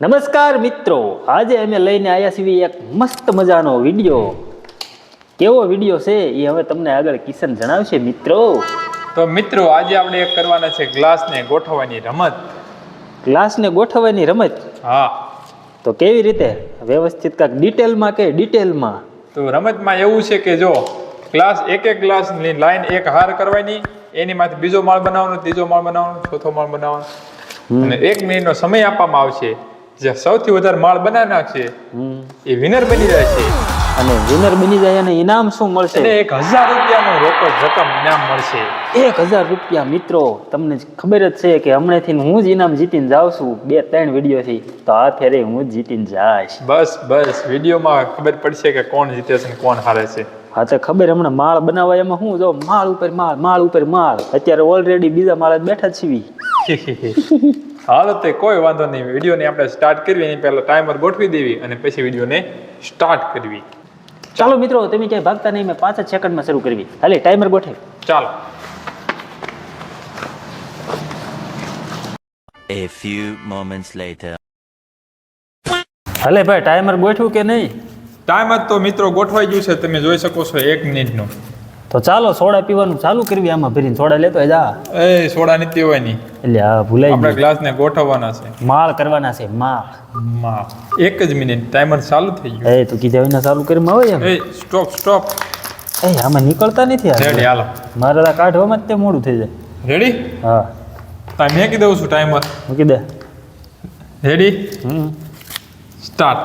નમસ્કાર મિત્રો, આજે અમે લઈને આવ્યા છીએ એક મસ્ત મજાનો વિડીયો. કેવો વિડીયો છે એ હવે તમને આગળ કિશન જણાવશે મિત્રો. તો મિત્રો આજે આપણે એક કરવાના છે ગ્લાસને ગોઠવવાની રમત. ગ્લાસને ગોઠવવાની રમત? હા. તો કેવી રીતે? વ્યવસ્થિત કાંઈક ડિટેલમાં કે ડિટેલમાં? તો રમતમાં એવું છે કે જો ગ્લાસ એક ગ્લાસની લાઈન એક હાર કરવાની, એની માંથી બીજો માળ બનાવવાનો, ત્રીજો માળ બનાવવાનો, ચોથો માળ બનાવવાનો, અને 1 મિનિટનો સમય આપવામાં આવશે. જે સૌથી વધારે માળ બનાવી નાખશે એ વિનર બની જાય છે. અને વિનર બની જાય અને ઇનામ શું મળશે? એને 1000 રૂપિયાનું રોકડ રકમ ઇનામ મળશે. 1000 રૂપિયા. મિત્રો તમને ખબર જ છે કે હમણાંથી હું જ ઇનામ જીતીને જાઉં છું 2-3 વિડીયોથી. તો આ ફેરે હું જ જીતીને જઈશ. બસ વિડીયોમાં ખબર પડશે કે કોણ જીતે છે ને કોણ હારે છે. હા તો ખબર. હમણાં માળ બનાવવા એમાં હું જો માળ ઉપર માળ અત્યારે ઓલરેડી બીજા માળ જ બેઠા છીએ. હાલો તે કોઈ વાંધો નહીં, વિડીયોને આપણે સ્ટાર્ટ કરવી એની પહેલા ટાઈમર ગોઠવી દેવી અને પછી વિડીયોને સ્ટાર્ટ કરવી. ચાલો મિત્રો, તમે ક્યાંય ભાગતા નહીં, મેં 5 જ સેકન્ડમાં શરૂ કરવી. હાલે ટાઈમર ગોઠવ. ચાલો. A few moments later. હાલે ભાઈ, ટાઈમર ગોઠવું કે નહીં? ટાઈમર તો મિત્રો ગોઠવાઈ ગયું છે, તમે જોઈ શકો છો 1 મિનિટનું. તો ચાલો સોડા પીવાનું ચાલુ કરવી. આમાં ભરીને સોડા લેતો જા. એ સોડા નથી હોય નહીં, એટલે હા ભૂલાઈ આપણે ગયું. ગ્લાસને ગોઠવવાના છે. માળ કરવાના છે માળ. માં 1 જ મિનિટ, ટાઈમર ચાલુ થઈ ગયું. એ તું કીધા વિના ચાલુ કરીમાં આવે એમ? એ સ્ટોપ. એ આમાં નીકળતા નથી આ. રેડી, હાલો. મારે આ કાઢવામાં જ તે મોડું થઈ જાય. રેડી? હા મેં કીધું દઉં છું ટાઈમર. મૂકી દે. રેડી? સ્ટાર્ટ.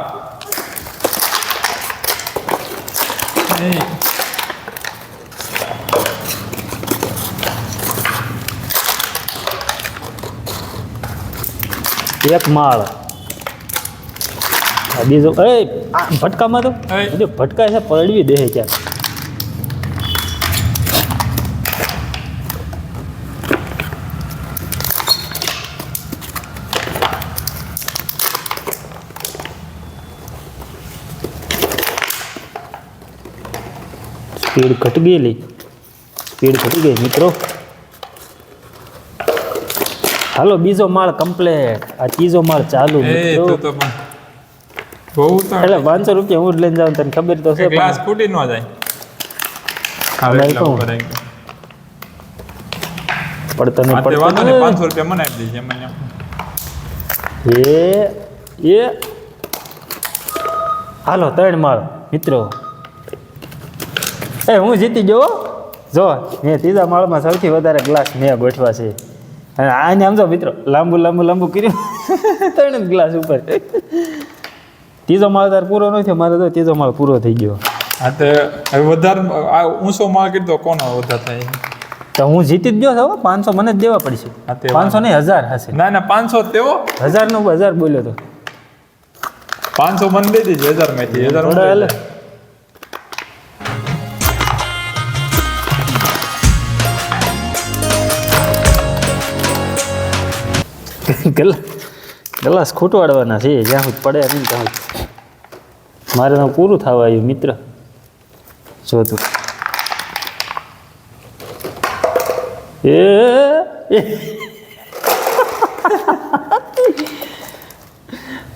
એક માળ. બીજો એ ભટકામાં તો ભટકા છે, પડવી દે ક્યાં. સ્પીડ ઘટી ગઈ મિત્રો. હાલો બીજો માળ કમ્પ્લીટ, આ ત્રીજો માળ ચાલુ. તો પણ બહુ તો એટલે 500 રૂપિયા હું જ લઈને જાઉં, તને ખબર તો છે. ગ્લાસ ફૂટી ન જાય. પણ તને વાંધો નહીં, 500 રૂપિયા મને આપી દેજે. એ હાલો 3 માળ મિત્રો. હું જીતી ગયો. જો મેં ત્રીજા માળમાં સૌથી વધારે ગ્લાસ મેં ગોઠવા છે. અને આને સમજો મિત્રો, લાંબુ કર્યું 3 ગ્લાસ ઉપર. ત્રીજો માળ તાર પૂરો ન થયો, મારે તો ત્રીજો માળ પૂરો થઈ ગયો. હા તો હવે વધારે ઊંચો માળ કીધો કોનો વધારે થાય? તો હું જીતી જ ગયો છો. 500 મને જ દેવા પડશે. 500 નહીં, 1000 હશે. ના 500 તેવો 1000 બોલ્યો તો 500 મને દઈ દેજે. 1000 માંથી 1000 ગ્લાસ ખૂટવાડવાના છે, જ્યાં સુધી પડે નહીં ત્યાં સુધી. મારે તો પૂરું થવા આવ્યું મિત્ર. જો તું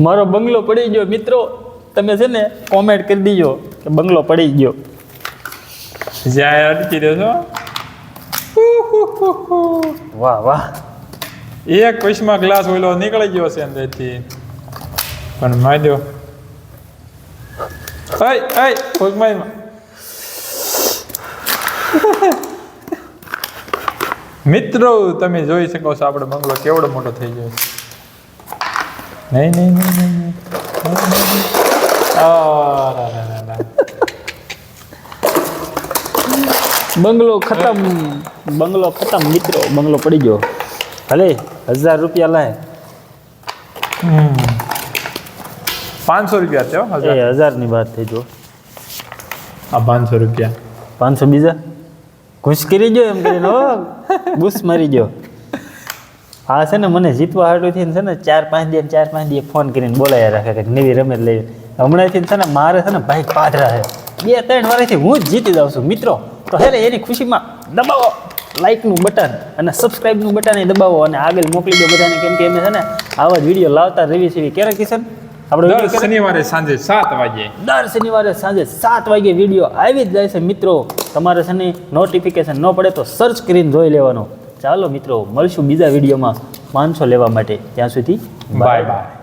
મારો બંગલો પડી ગયો મિત્રો. તમે છે ને કોમેન્ટ કરી દીજો કે બંગલો પડી ગયો. જ્યાં અટકી રહ્યો છો. વાહ. એક પૈસામાં ગ્લાસ ઓલો નીકળી ગયો છે અંદરથી, પણ માર્યો. મિત્રો તમે જોઈ શકો છો આપણો બંગલો કેવડો મોટો થઈ ગયો છે. નહીં. બંગલો ખતમ મિત્રો. બંગલો પડી ગયો. ભલે 1000 રૂપિયા લાય. 500 રૂપિયા થયો. 1000 ની વાત થઈ. જો આ 500 રૂપિયા, 500 બીજા ઘૂસ કરી ગયો એમ કરીને. ઘૂસ મારી ગયો. હા છે ને, મને જીતવા હાટુથી છે ને 4-5 દી ફોન કરીને બોલાયા રાખે કે નવી રમત લઈ. હમણાંથી છે ને મારે છે ને ભાઈ પાધરા છે. 2-3 વર્ષથી હું જ જીતી જાઉં છું મિત્રો. તો હે એની ખુશીમાં દબાવો. લાઇકનું બટન અને સબસ્ક્રાઇબનું બટન એ દબાવો અને આગળ મોકલી દો બધાને, કેમ કે અમે છે ને આવા જ વિડીયો લાવતા રહીએ છીએ. ક્યારે કિશન આપણે દર શનિવારે સાંજે 7 વાગે દર શનિવારે સાંજે 7 વાગે વિડીયો આવી જ જાય છે મિત્રો. તમારે છે ને નોટિફિકેશન ન પડે તો સર્ચ કરીને જોઈ લેવાનો. ચાલો મિત્રો મળશું બીજા વિડીયોમાં 500 લેવા માટે. ત્યાં સુધી બાય બાય.